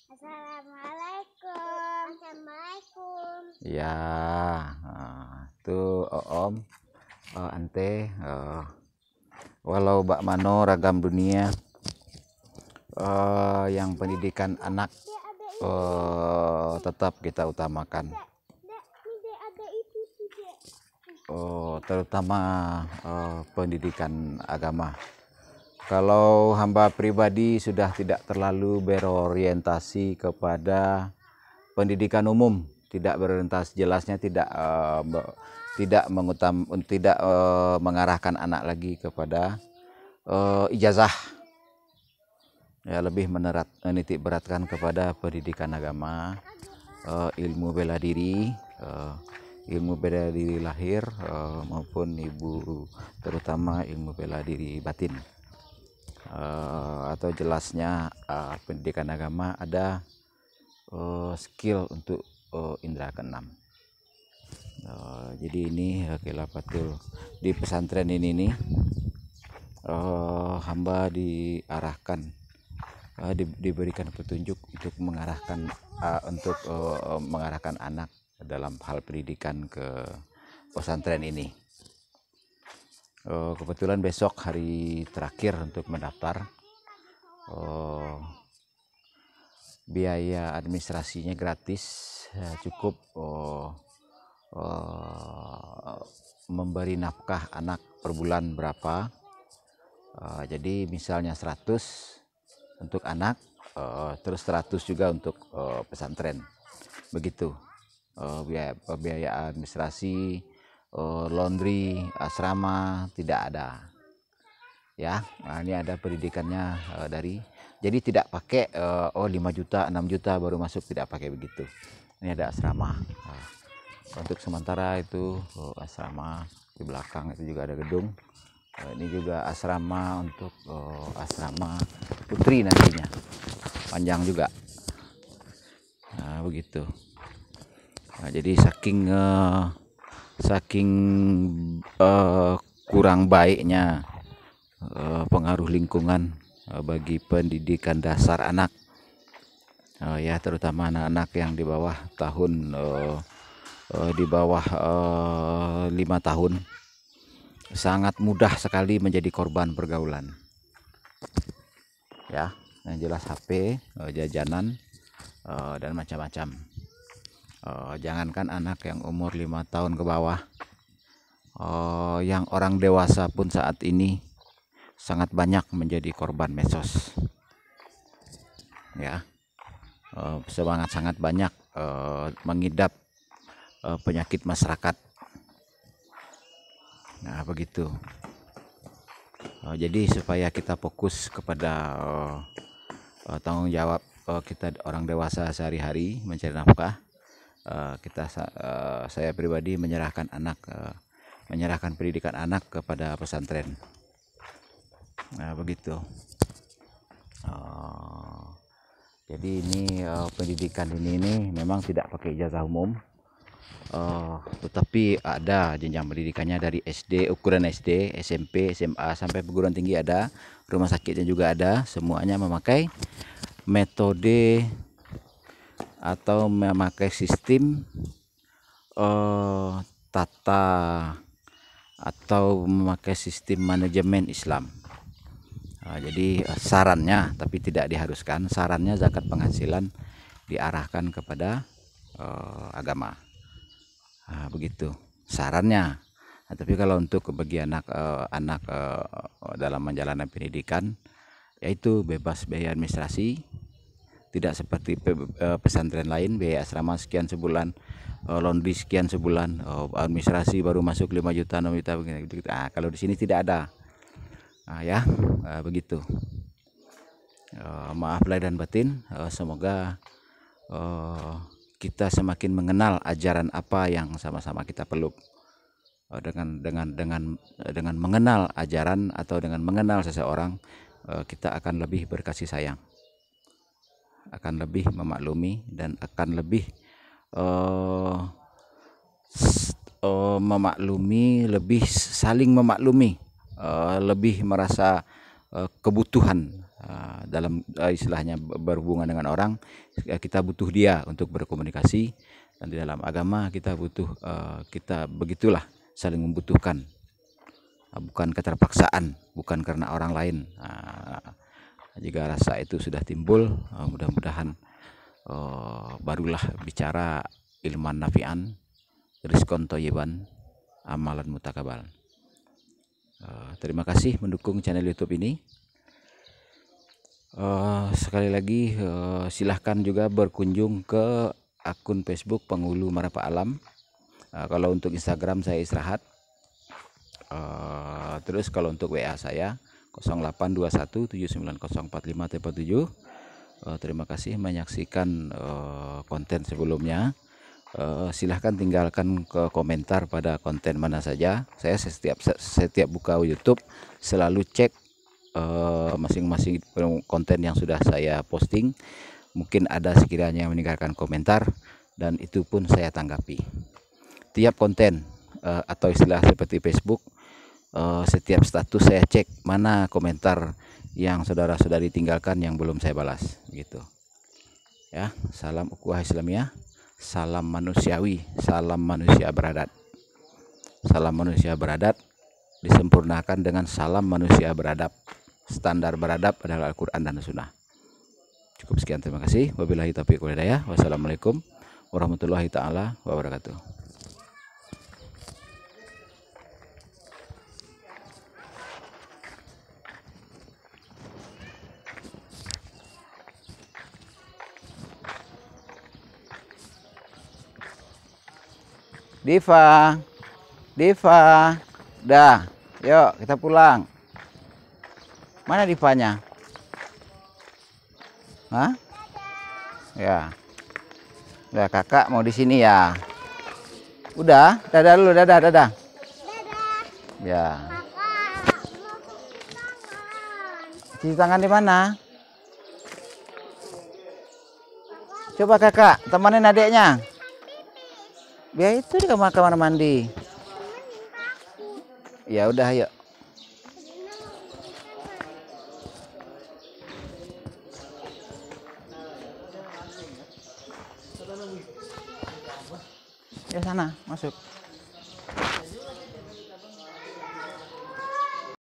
Assalamualaikum. Assalamualaikum. Ya, tuh Om, Ante, walau bak mano ragam dunia, yang pendidikan anak tetap kita utamakan, terutama pendidikan agama. Kalau hamba pribadi sudah tidak terlalu berorientasi kepada pendidikan umum, tidak berorientasi, jelasnya tidak mengarahkan anak lagi kepada ijazah, ya lebih menitik beratkan kepada pendidikan agama, ilmu bela diri, lahir maupun ibu, terutama ilmu bela diri batin. Atau jelasnya pendidikan agama ada skill untuk indera keenam. Jadi ini khilafatul di pesantren ini nih, hamba diarahkan, diberikan petunjuk untuk mengarahkan anak dalam hal pendidikan ke pesantren ini. Kebetulan besok hari terakhir untuk mendaftar. Biaya administrasinya gratis, cukup memberi nafkah anak per bulan berapa. Jadi misalnya 100 untuk anak, terus 100 juga untuk pesantren, begitu. Biaya administrasi, laundry, asrama tidak ada, ya. Nah, ini ada pendidikannya jadi tidak pakai 5 juta 6 juta baru masuk, tidak pakai begitu. Ini ada asrama. Untuk sementara itu asrama di belakang itu juga ada gedung. Ini juga asrama untuk asrama putri nantinya, panjang juga. Nah, begitu. Nah, jadi saking kurang baiknya pengaruh lingkungan bagi pendidikan dasar anak, ya terutama anak-anak yang di bawah 5 tahun, sangat mudah sekali menjadi korban pergaulan, ya. Yang jelas HP, jajanan, dan macam-macam. Jangankan anak yang umur 5 tahun ke bawah, yang orang dewasa pun saat ini sangat banyak menjadi korban medsos, ya. Sangat banyak mengidap penyakit masyarakat. Nah, begitu. Jadi supaya kita fokus kepada tanggung jawab kita orang dewasa sehari-hari mencari nafkah, saya pribadi menyerahkan pendidikan anak kepada pesantren. Nah, begitu. Jadi ini pendidikan ini memang tidak pakai ijazah umum, tetapi ada jenjang pendidikannya dari SD, ukuran SD, SMP, SMA sampai perguruan tinggi ada, rumah sakitnya juga ada. Semuanya memakai metode atau memakai sistem tata atau memakai sistem manajemen Islam. Jadi sarannya, tapi tidak diharuskan, sarannya zakat penghasilan diarahkan kepada agama. Begitu sarannya. Nah, tapi kalau untuk bagi anak dalam menjalani pendidikan, yaitu bebas biaya administrasi, tidak seperti pesantren lain, biaya asrama sekian sebulan, laundry sekian sebulan, administrasi baru masuk 5 juta 6 juta begini. Kalau di sini tidak ada. Ya, begitu. Maaf lahir dan batin, semoga kita semakin mengenal ajaran apa yang sama-sama kita peluk. Dengan mengenal ajaran atau dengan mengenal seseorang, kita akan lebih berkasih sayang, akan lebih memaklumi, dan akan lebih lebih saling memaklumi, lebih merasa kebutuhan dalam istilahnya berhubungan dengan orang, kita butuh dia untuk berkomunikasi, dan di dalam agama kita butuh kita begitulah saling membutuhkan, bukan keterpaksaan, bukan karena orang lain. Jika rasa itu sudah timbul, mudah-mudahan barulah bicara ilman nafi'an, rizqon thayyiban, amalan mutakabal. Terima kasih mendukung channel YouTube ini. Sekali lagi silahkan juga berkunjung ke akun Facebook Penghulu Marapa Alam. Kalau untuk Instagram saya Istirahat. Terus kalau untuk WA saya 0821790457. Terima kasih menyaksikan konten sebelumnya. Silahkan tinggalkan ke komentar pada konten mana saja. Saya setiap buka YouTube selalu cek masing-masing konten yang sudah saya posting. Mungkin ada sekiranya yang meninggalkan komentar, dan itu pun saya tanggapi. Tiap konten atau istilah seperti Facebook, setiap status saya cek mana komentar yang saudara-saudari tinggalkan yang belum saya balas, gitu. Ya, salam ukhuwah Islamiyah. Salam manusiawi, salam manusia beradat. Salam manusia beradat disempurnakan dengan salam manusia beradab. Standar beradab adalah Al-Quran dan Sunnah. Cukup sekian, terima kasih. Wabillahi taufiq wal hidayah. Wassalamualaikum warahmatullahi taala wabarakatuh. Diva, dah, yuk kita pulang. Mana Divanya? Hah? Ya, udah kakak mau di sini ya. Udah, dadah dulu, dadah. Dadah. Ya. Kakak, mau Cuci cuci tangan. tangan di mana? Coba kakak temanin adiknya. Biar itu di kamar mandi. Ya udah, yuk. Ya sana, masuk.